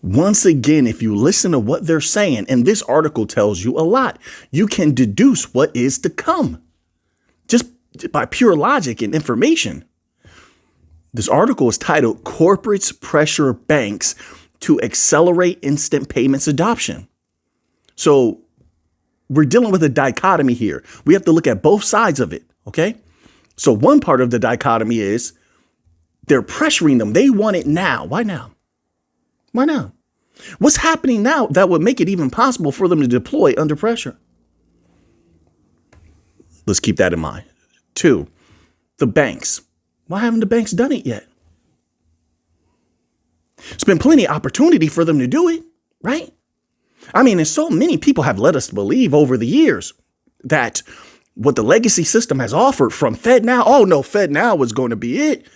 Once again, if you listen to what they're saying, and this article tells you a lot, you can deduce what is to come just by pure logic and information. This article is titled Corporates Pressure Banks to Accelerate Instant Payments Adoption. So we're dealing with a dichotomy here. We have to look at both sides of it. OK, so one part of the dichotomy is they're pressuring them. They want it now. Why now? Why now? What's happening now that would make it even possible for them to deploy under pressure? Let's keep that in mind. 2, the banks. Why haven't the banks done it yet? There's been plenty of opportunity for them to do it, right? I mean, and so many people have led us to believe over the years that what the legacy system has offered from FedNow, oh no, FedNow was going to be it.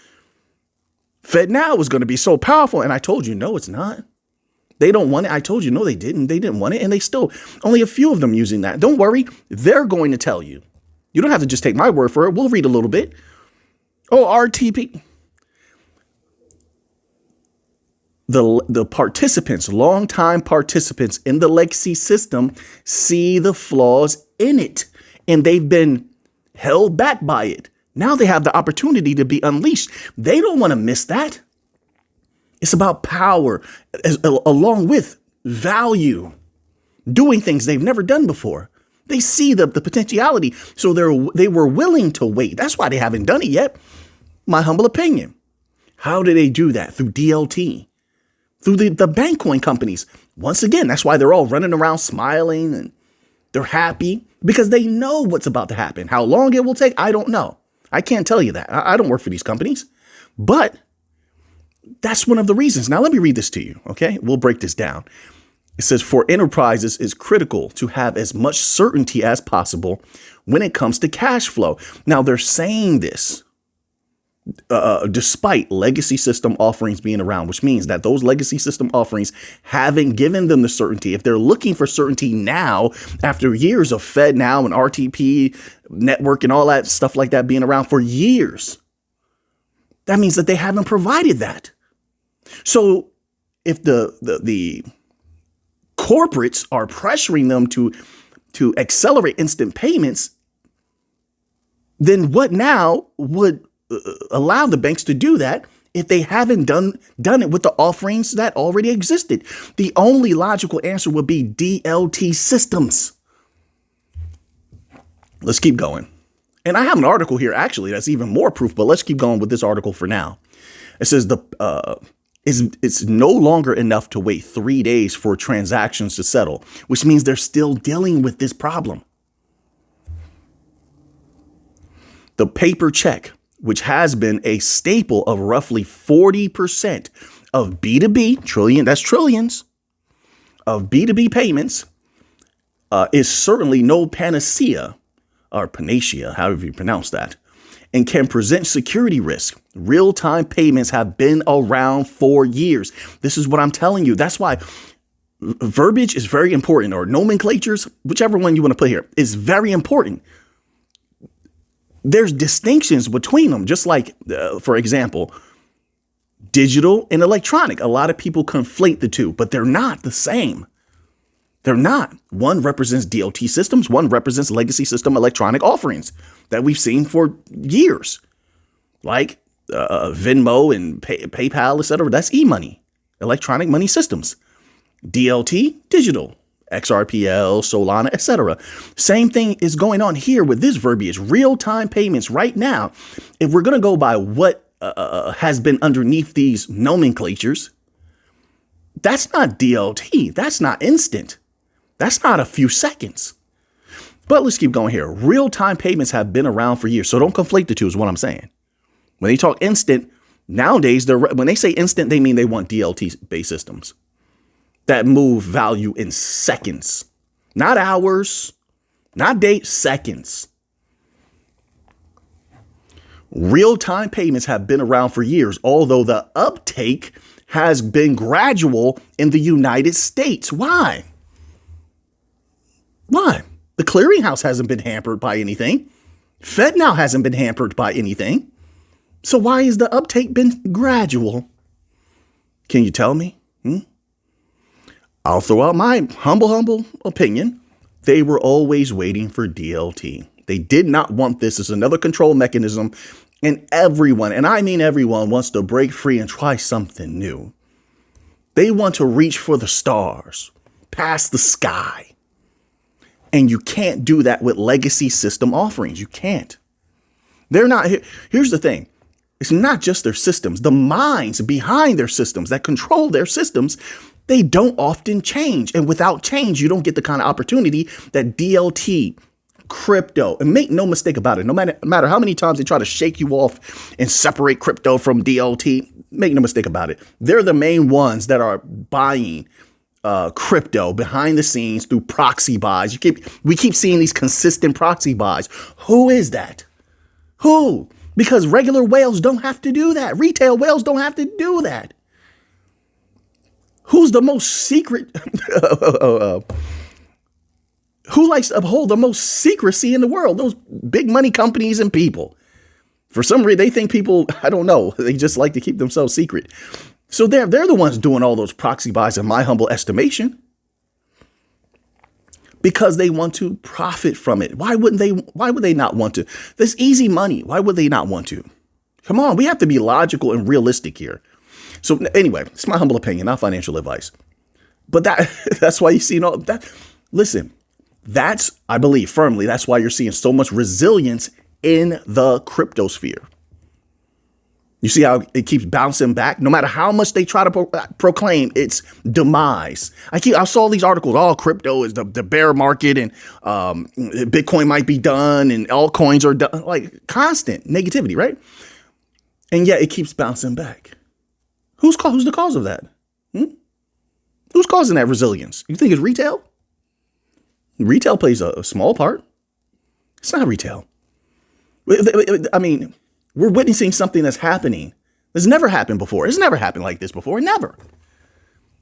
FedNow was going to be so powerful. And I told you, no, it's not. They don't want it. I told you, no, they didn't. They didn't want it. And they still, only a few of them using that. Don't worry. They're going to tell you. You don't have to just take my word for it. We'll read a little bit. Oh, RTP. The participants, longtime participants in the legacy system see the flaws in it, and they've been held back by it. Now they have the opportunity to be unleashed. They don't want to miss that. It's about power along with value, doing things they've never done before. They see the potentiality, so they were willing to wait. That's why they haven't done it yet. My humble opinion. How do they do that? Through DLT, through the bank coin companies. Once again, that's why they're all running around smiling and they're happy because they know what's about to happen. How long it will take, I don't know. I can't tell you that. I don't work for these companies, but that's one of the reasons. Now, let me read this to you. OK, we'll break this down. It says, for enterprises, it's critical to have as much certainty as possible when it comes to cash flow. Now, they're saying this despite legacy system offerings being around, which means that those legacy system offerings haven't given them the certainty. If they're looking for certainty now, after years of FedNow and RTP network and all that stuff like that being around for years, that means that they haven't provided that. So if the corporates are pressuring them to accelerate instant payments, then what now would allow the banks to do that if they haven't done it with the offerings that already existed? The only logical answer would be DLT systems. Let's keep going. And I have an article here, actually, that's even more proof, but let's keep going with this article for now. It says it's no longer enough to wait 3 days for transactions to settle, which means they're still dealing with this problem. The paper check, which has been a staple of roughly 40% of B2B, that's trillions, of B2B payments, is certainly no panacea, or panacea, however you pronounce that, and can present security risk. Real-time payments have been around for years. This is what I'm telling you. That's why verbiage is very important, or nomenclatures, whichever one you want to put here, is very important. There's distinctions between them, just like, for example, digital and electronic. A lot of people conflate the two, but they're not the same. They're not. One represents DLT systems. One represents legacy system electronic offerings that we've seen for years, like Venmo and PayPal, etc. That's e-money, electronic money systems. DLT, digital. XRPL, Solana, etc. Same thing is going on here with this verbiage. Real-time payments right now. If we're going to go by what has been underneath these nomenclatures, that's not DLT. That's not instant. That's not a few seconds. But let's keep going here. Real-time payments have been around for years. So don't conflate the two is what I'm saying. When they talk instant, nowadays, when they say instant, they mean they want DLT-based systems that move value in seconds, not hours, not days, seconds. Real-time payments have been around for years, although the uptake has been gradual in the United States. Why? Why? The clearinghouse hasn't been hampered by anything. FedNow hasn't been hampered by anything. So why has the uptake been gradual? Can you tell me? I'll throw out my humble opinion. They were always waiting for DLT. They did not want this as another control mechanism. And everyone, and I mean everyone, wants to break free and try something new. They want to reach for the stars, past the sky. And you can't do that with legacy system offerings. You can't. They're not. Here's the thing. It's not just their systems. The minds behind their systems that control their systems, they don't often change. And without change, you don't get the kind of opportunity that DLT, crypto, and make no mistake about it, no matter how many times they try to shake you off and separate crypto from DLT, make no mistake about it. They're the main ones that are buying crypto behind the scenes through proxy buys. We keep seeing these consistent proxy buys. Who is that? Who? Because regular whales don't have to do that. Retail whales don't have to do that. Who's the most secret? Who likes to uphold the most secrecy in the world? Those big money companies and people. For some reason, they think people, I don't know, they just like to keep themselves secret. So they're the ones doing all those proxy buys, in my humble estimation, because they want to profit from it. Why would they not want to? This easy money. Why would they not want to? Come on, we have to be logical and realistic here. So anyway, it's my humble opinion, not financial advice. But that's why you see all that. Listen, I believe firmly, that's why you're seeing so much resilience in the crypto sphere. You see how it keeps bouncing back, no matter how much they try to proclaim its demise. I saw these articles, all crypto is the bear market, and Bitcoin might be done, and all coins are done, like constant negativity, right? And yet it keeps bouncing back. Who's the cause of that? Who's causing that resilience? You think it's retail? Retail plays a small part. It's not retail. I mean, we're witnessing something that's happening. That's never happened before. It's never happened like this before. Never.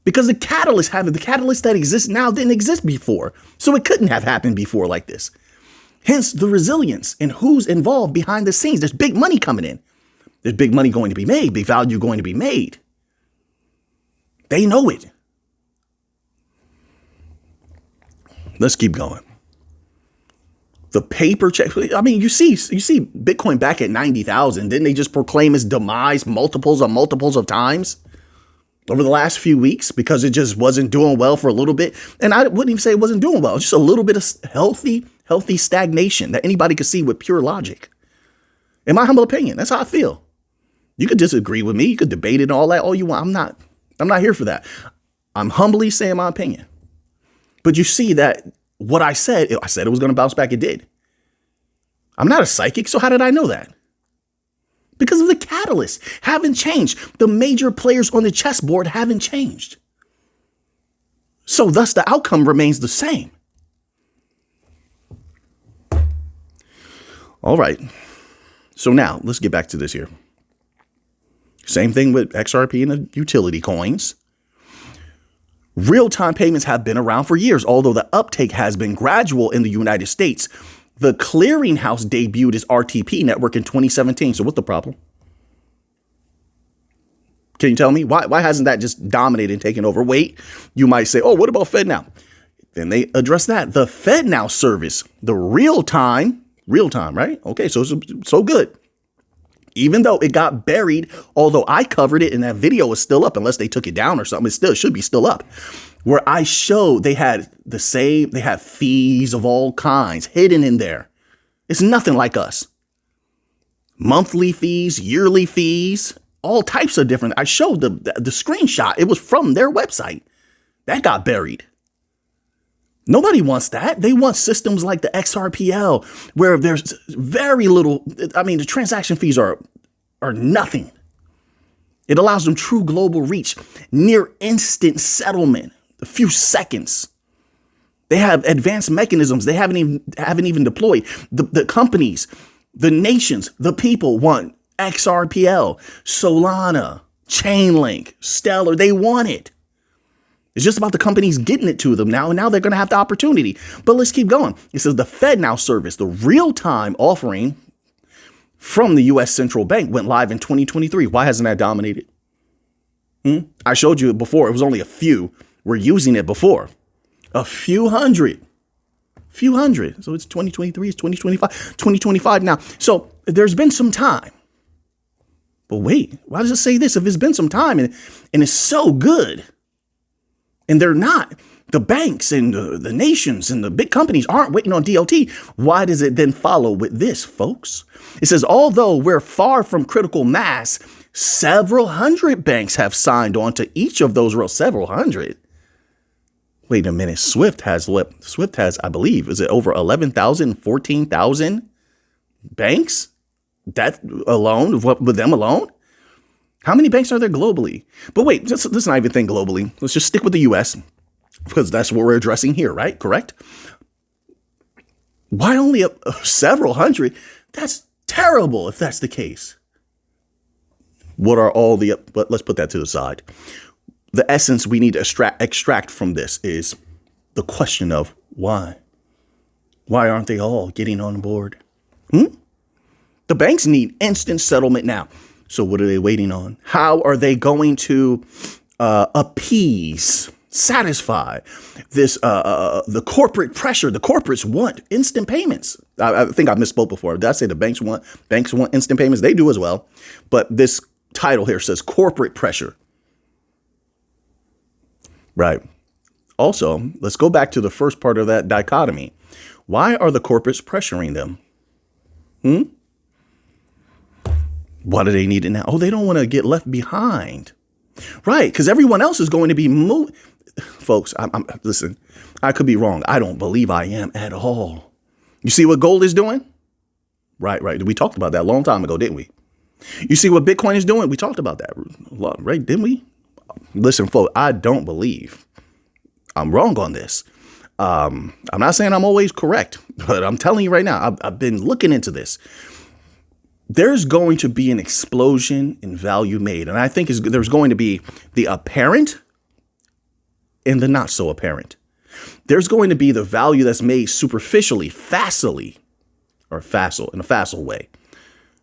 Because the catalyst that exists now didn't exist before. So it couldn't have happened before like this. Hence the resilience and who's involved behind the scenes. There's big money coming in. There's big money going to be made, big value going to be made. They know it. Let's keep going. The paper check. I mean, you see Bitcoin back at 90,000. Didn't they just proclaim its demise multiples of times over the last few weeks because it just wasn't doing well for a little bit? And I wouldn't even say it wasn't doing well. Just a little bit of healthy stagnation that anybody could see with pure logic. In my humble opinion, that's how I feel. You could disagree with me. You could debate it and all that all you want. I'm not here for that. I'm humbly saying my opinion. But you see that what I said it was going to bounce back. It did. I'm not a psychic. So how did I know that? Because of the catalysts haven't changed. The major players on the chessboard haven't changed. So thus the outcome remains the same. All right. So now let's get back to this here. Same thing with XRP and the utility coins. Real-time payments have been around for years, although the uptake has been gradual in the United States. The clearinghouse debuted its RTP network in 2017. So what's the problem? Can you tell me? Why hasn't that just dominated and taken over? Wait, you might say, oh, what about FedNow? Then they address that. The FedNow service, the real-time, right? Okay, so good. Even though it got buried, although I covered it and that video is still up, unless they took it down or something, it should be still up, where I showed they had fees of all kinds hidden in there. It's nothing like us. Monthly fees, yearly fees, all types of different. I showed the screenshot. It was from their website. That got buried. Nobody wants that. They want systems like the XRPL, where there's very little. I mean, the transaction fees are nothing. It allows them true global reach, near instant settlement, a few seconds. They have advanced mechanisms they haven't even deployed. The companies, the nations, the people want XRPL, Solana, Chainlink, Stellar. They want it. It's just about the companies getting it to them now, and now they're going to have the opportunity. But let's keep going. It says the FedNow service, the real-time offering from the U.S. Central Bank, went live in 2023. Why hasn't that dominated? I showed you before. It was only a few were using it before. A few hundred. So it's 2023, it's 2025 now. So there's been some time. But wait, why does it say this? If it's been some time and it's so good, and they're not, the banks and the nations and the big companies aren't waiting on DLT, why does it then follow with this, folks? It says, although we're far from critical mass, several hundred banks have signed on to each of those rules. Several hundred. Wait a minute. Swift has, I believe, is it over 11,000, 14,000 banks? That alone, with them alone? How many banks are there globally? But wait, let's not even think globally. Let's just stick with the US because that's what we're addressing here, right? Correct? Why only several hundred? That's terrible if that's the case. What are all the, but let's put that to the side. The essence we need to extract from this is the question of why? Why aren't they all getting on board? The banks need instant settlement now. So what are they waiting on? How are they going to appease, satisfy this, the corporate pressure? The corporates want instant payments. I think I misspoke before. Did I say the banks want instant payments? They do as well. But this title here says corporate pressure. Right. Also, let's go back to the first part of that dichotomy. Why are the corporates pressuring them? What do they need it now? Oh, they don't want to get left behind. Right. Because everyone else is going to be moved. Folks, listen, I could be wrong. I don't believe I am at all. You see what gold is doing? Right. We talked about that a long time ago, didn't we? You see what Bitcoin is doing? We talked about that, right? Didn't we? Listen, folks, I don't believe I'm wrong on this. I'm not saying I'm always correct, but I'm telling you right now, I've been looking into this. There's going to be an explosion in value made. And I think there's going to be the apparent and the not so apparent. There's going to be the value that's made superficially, facilely, or facile, in a facile way.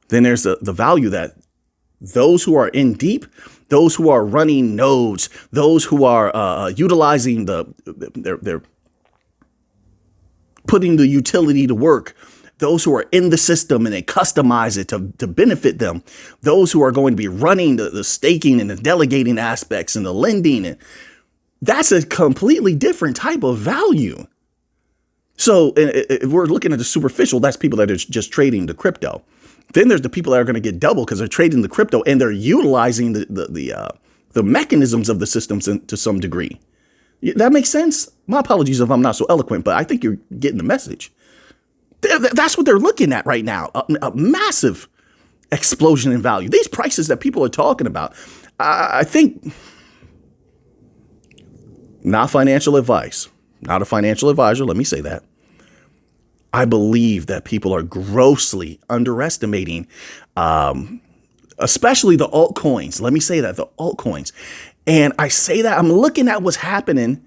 Then there's the value that those who are in deep, those who are running nodes, those who are utilizing they're putting the utility to work, those who are in the system and they customize it to benefit them, those who are going to be running the staking and the delegating aspects and the lending. And that's a completely different type of value. So if we're looking at the superficial, that's people that are just trading the crypto. Then there's the people that are going to get double because they're trading the crypto and they're utilizing the mechanisms of the systems to some degree. That makes sense. My apologies if I'm not so eloquent, but I think you're getting the message. That's what they're looking at right now. A massive explosion in value. These prices that people are talking about, I think, not financial advice, not a financial advisor. Let me say that. I believe that people are grossly underestimating, especially the altcoins. Let me say that, the altcoins. And I say that I'm looking at what's happening.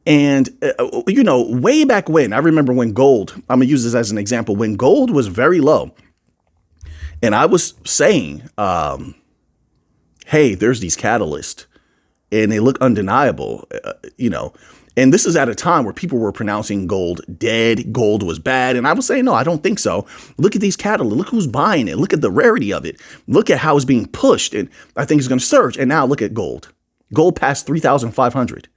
And, way back when, I remember when gold, I'm going to use this as an example, when gold was very low. And I was saying, hey, there's these catalysts and they look undeniable, And this is at a time where people were pronouncing gold dead. Gold was bad. And I was saying, no, I don't think so. Look at these catalysts. Look who's buying it. Look at the rarity of it. Look at how it's being pushed. And I think it's going to surge. And now look at gold. Gold passed 3,500.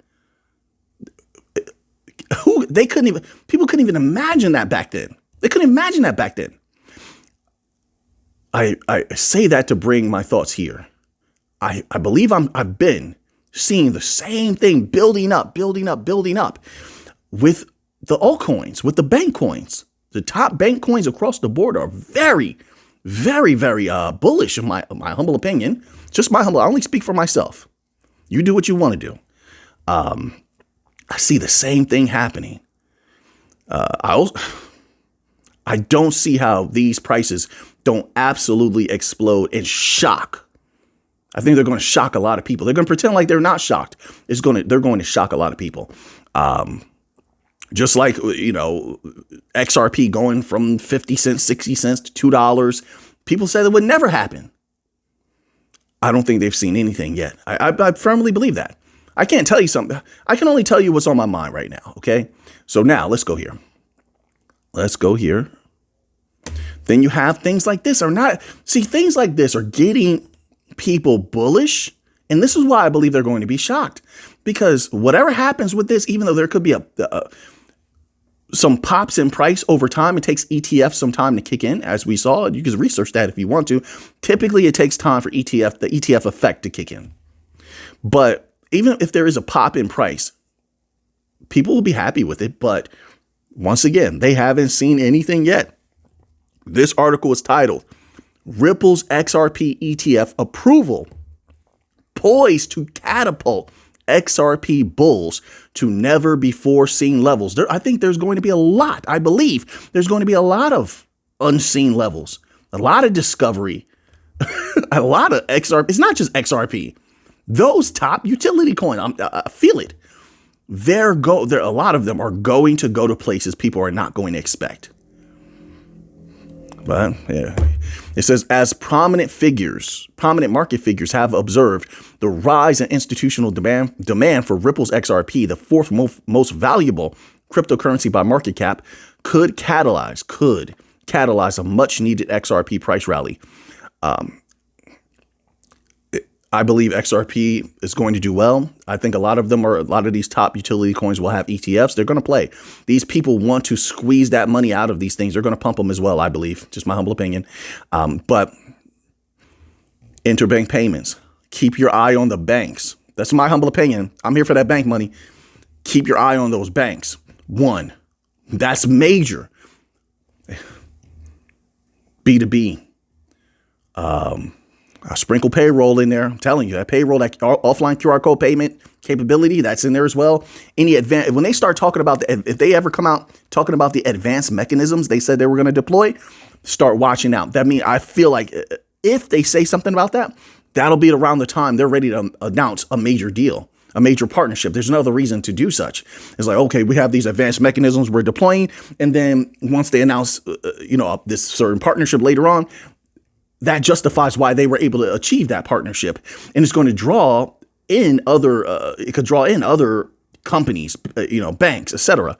People couldn't even imagine that back then. They couldn't imagine that back then. I say that to bring my thoughts here. I believe I've been seeing the same thing building up with the altcoins, with the bank coins. The top bank coins across the board are very, very, very bullish in my humble opinion. Just I only speak for myself. You do what you want to do. I see the same thing happening. I don't see how these prices don't absolutely explode and shock. I think they're going to shock a lot of people. They're going to pretend like they're not shocked. They're going to shock a lot of people. Just like, XRP going from 50 cents, 60 cents to $2. People said it would never happen. I don't think they've seen anything yet. I firmly believe that. I can't tell you something. I can only tell you what's on my mind right now. Okay. So now let's go here. Let's go here. Then you have things like this things like this are getting people bullish. And this is why I believe they're going to be shocked, because whatever happens with this, even though there could be some pops in price over time, it takes ETFs some time to kick in, as we saw. You can research that if you want to. Typically, it takes time for the ETF effect to kick in. But even if there is a pop in price, people will be happy with it. But once again, they haven't seen anything yet. This article is titled Ripple's XRP ETF Approval Poised to Catapult XRP Bulls to Never Before Seen Levels. I think there's going to be I believe there's going to be a lot of unseen levels, a lot of discovery, a lot of XRP. It's not just XRP. Those top utility coin, I feel it. A lot of them are going to go to places people are not going to expect. But yeah, it says, as prominent market figures have observed, the rise in institutional demand for Ripple's XRP, the fourth most valuable cryptocurrency by market cap, could catalyze a much needed XRP price rally. I believe XRP is going to do well. I think a lot of these top utility coins will have ETFs. They're going to play. These people want to squeeze that money out of these things. They're going to pump them as well, I believe. Just my humble opinion. But interbank payments. Keep your eye on the banks. That's my humble opinion. I'm here for that bank money. Keep your eye on those banks. One, that's major. B2B. I sprinkle payroll in there. I'm telling you, that payroll, that offline QR code payment capability, that's in there as well. When they start talking about if they ever come out talking about the advanced mechanisms they said they were going to deploy, start watching out. That means I feel like if they say something about that, that'll be around the time they're ready to announce a major deal, a major partnership. There's no other reason to do such. It's like, okay, we have these advanced mechanisms we're deploying. And then once they announce, this certain partnership later on, that justifies why they were able to achieve that partnership. And it's going to draw in other companies, banks, etc.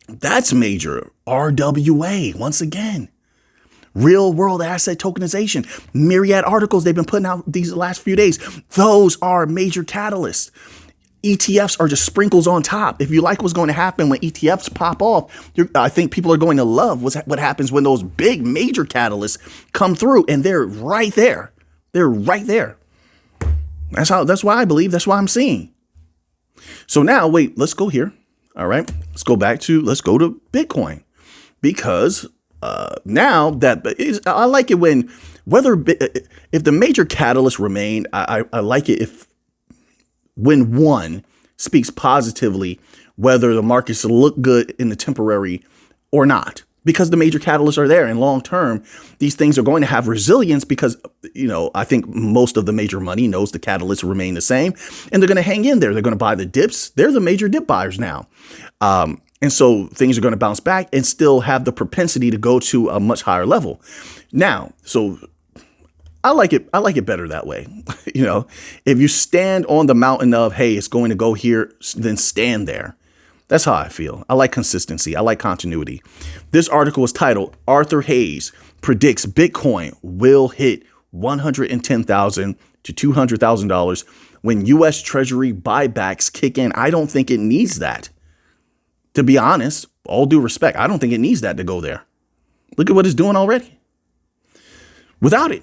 That's major. RWA, once again, real world asset tokenization, myriad articles they've been putting out these last few days. Those are major catalysts. ETFs are just sprinkles on top. If you like what's going to happen when ETFs pop off, I think people are going to love what happens when those big major catalysts come through, and they're right there. They're right there. That's why I believe. That's why I'm seeing. So now, wait, let's go here. All right, let's go to Bitcoin, because now that I like it if the major catalysts remain. I like it when one speaks positively, whether the markets look good in the temporary or not, because the major catalysts are there. And long term, these things are going to have resilience because, I think most of the major money knows the catalysts remain the same, and they're going to hang in there. They're going to buy the dips. They're the major dip buyers now. And so things are going to bounce back and still have the propensity to go to a much higher level. Now, so I like it better that way. If you stand on the mountain of, hey, it's going to go here, then stand there. That's how I feel. I like consistency. I like continuity. This article is titled, Arthur Hayes predicts Bitcoin will hit $110,000 to $200,000 when U.S. Treasury buybacks kick in. I don't think it needs that. To be honest, all due respect, I don't think it needs that to go there. Look at what it's doing already without it.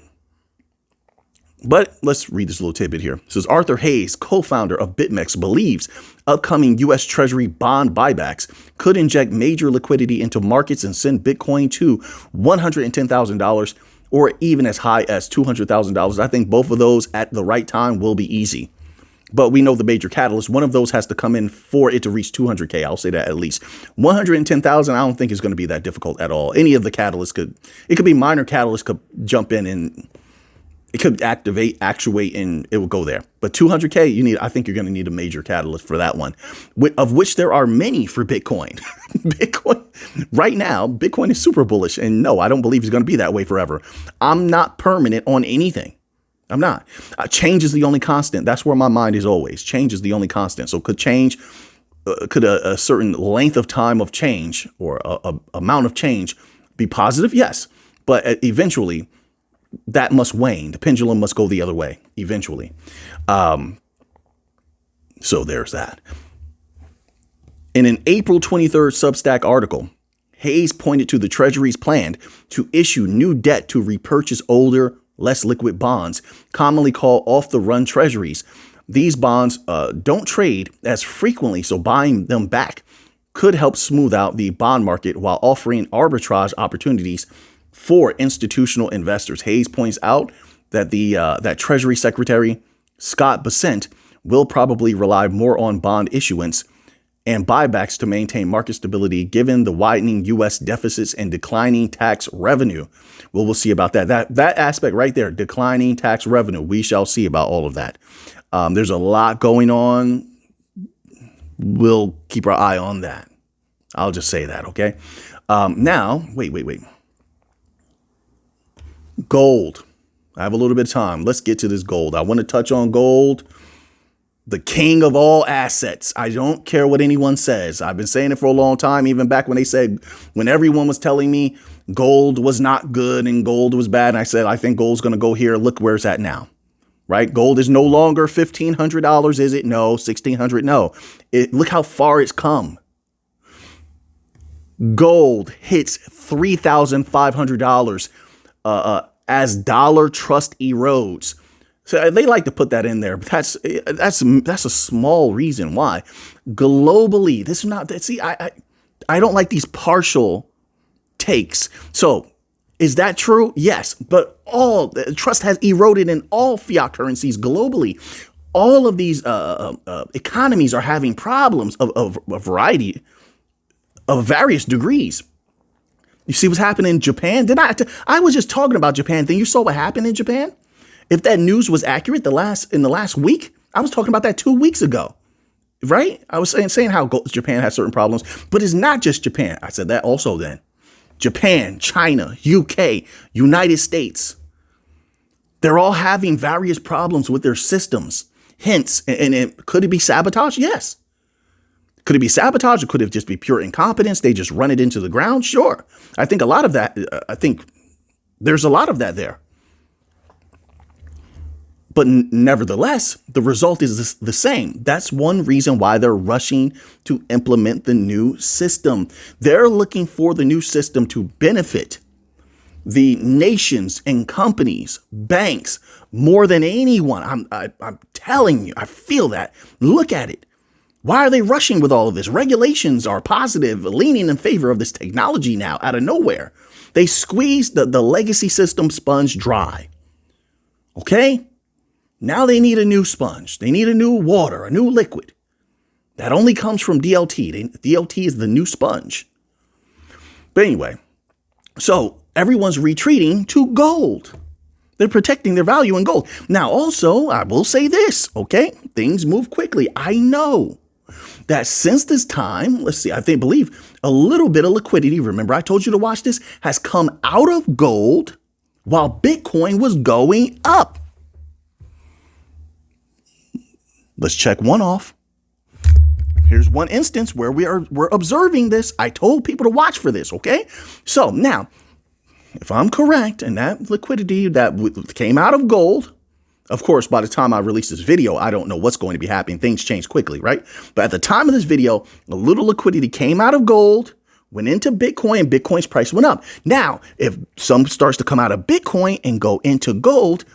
But let's read this little tidbit here. It says, Arthur Hayes, co-founder of BitMEX, believes upcoming U.S. Treasury bond buybacks could inject major liquidity into markets and send Bitcoin to $110,000 or even as high as $200,000. I think both of those at the right time will be easy. But we know the major catalyst, one of those has to come in for it to reach 200K. I'll say that at least. 110,000, I don't think is going to be that difficult at all. Any of the catalysts could be minor catalysts could jump in and it could actuate, and it will go there. But 200K, I think you're going to need a major catalyst for that one, of which there are many for Bitcoin. Bitcoin right now, Bitcoin is super bullish. And no, I don't believe it's going to be that way forever. I'm not permanent on anything. I'm not. Change is the only constant. That's where my mind is always. Change is the only constant. So could change, could a certain length of time of change or a amount of change be positive? Yes. But eventually that must wane. The pendulum must go the other way eventually. So there's that. In an April 23rd Substack article, Hayes pointed to the Treasury's plan to issue new debt to repurchase older, less liquid bonds, commonly called off-the-run treasuries. These bonds don't trade as frequently, so buying them back could help smooth out the bond market while offering arbitrage opportunities for institutional investors. Hayes points out that that Treasury Secretary Scott Bessent will probably rely more on bond issuance and buybacks to maintain market stability, given the widening U.S. deficits and declining tax revenue. Well, we'll see about that. That aspect right there, declining tax revenue. We shall see about all of that. There's a lot going on. We'll keep our eye on that. I'll just say that, okay? Now, wait. Gold. I have a little bit of time. Let's get to this gold. I want to touch on gold. The king of all assets. I don't care what anyone says. I've been saying it for a long time, even back when they said, when everyone was telling me gold was not good and gold was bad. And I said, I think gold's going to go here. Look where it's at now, right? Gold is no longer $1,500. Is it? No. $1,600. No. Look how far it's come. Gold hits $3,500 as dollar trust erodes. So they like to put that in there, but that's a small reason why. Globally, this is not. See, I don't like these partial takes. So is that true? Yes, but all trust has eroded in all fiat currencies globally. All of these economies are having problems of a variety of various degrees. You see what's happening in Japan? I was just talking about Japan. Then you saw what happened in Japan? If that news was accurate in the last week, I was talking about that 2 weeks ago, right? I was saying how Japan has certain problems, but it's not just Japan. I said that also then. Japan, China, UK, United States. They're all having various problems with their systems. Hence, could it be sabotage? Yes. Could it be sabotage or could it just be pure incompetence? They just run it into the ground? Sure. I think there's a lot of that there. But nevertheless, the result is the same. That's one reason why they're rushing to implement the new system. They're looking for the new system to benefit the nations and companies, banks, more than anyone. I'm telling you, I feel that. Look at it. Why are they rushing with all of this? Regulations are positive, leaning in favor of this technology now out of nowhere. They squeezed the legacy system sponge dry. Okay? Now they need a new sponge. They need a new water, a new liquid. That only comes from DLT. DLT is the new sponge. But anyway, so everyone's retreating to gold. They're protecting their value in gold. Now, also, I will say this, okay? Things move quickly. I know that since this time, let's see, believe a little bit of liquidity, remember I told you to watch this, has come out of gold while Bitcoin was going up. Let's check one off. Here's one instance where we're observing this. I told people to watch for this, okay? So now, if I'm correct, and that liquidity that came out of gold, of course, by the time I release this video, I don't know what's going to be happening. Things change quickly, right? But at the time of this video, a little liquidity came out of gold, went into Bitcoin, and Bitcoin's price went up. Now, if some starts to come out of Bitcoin and go into gold,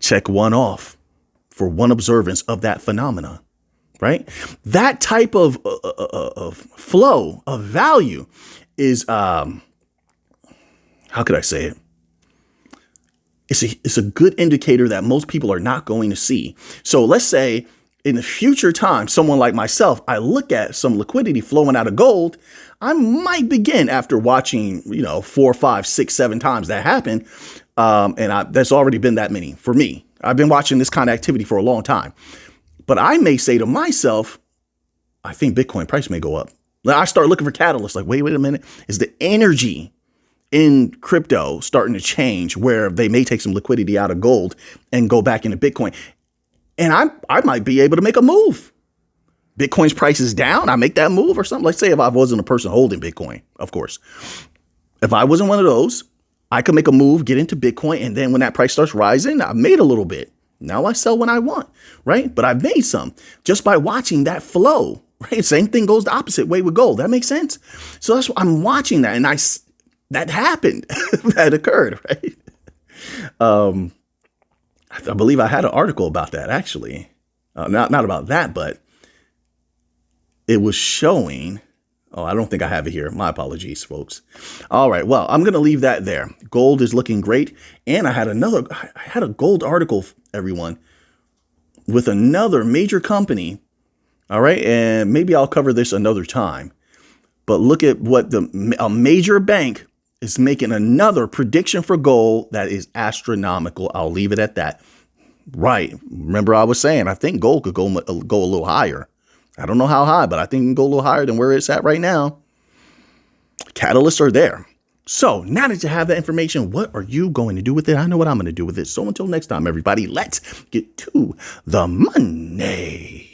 check one off for one observance of that phenomena, right? That type of flow of value is, how could I say it? It's a good indicator that most people are not going to see. So let's say in the future time, someone like myself, I look at some liquidity flowing out of gold. I might begin after watching, 4, 5, 6, 7 times that happen. There's already been that many for me. I've been watching this kind of activity for a long time, but I may say to myself, I think Bitcoin price may go up. I start looking for catalysts like, wait a minute. Is the energy in crypto starting to change where they may take some liquidity out of gold and go back into Bitcoin. And I might be able to make a move. Bitcoin's price is down. I make that move or something. Let's say if I wasn't a person holding Bitcoin, of course. If I wasn't one of those, I could make a move, get into Bitcoin. And then when that price starts rising, I made a little bit. Now I sell when I want, right? But I've made some just by watching that flow, right? Same thing goes the opposite way with gold. That makes sense. So that's why I'm watching that. And that happened. That occurred, right? I believe I had an article about that, actually. Not about that, but it was showing. Oh, I don't think I have it here. My apologies, folks. All right. Well, I'm going to leave that there. Gold is looking great. And I had a gold article, everyone, with another major company. All right. And maybe I'll cover this another time. But look at what a major bank is making another prediction for gold that is astronomical. I'll leave it at that. Right. Remember, I was saying, I think gold could go a little higher. I don't know how high, but I think it can go a little higher than where it's at right now. Catalysts are there. So now that you have that information, what are you going to do with it? I know what I'm going to do with it. So until next time, everybody, let's get to the money.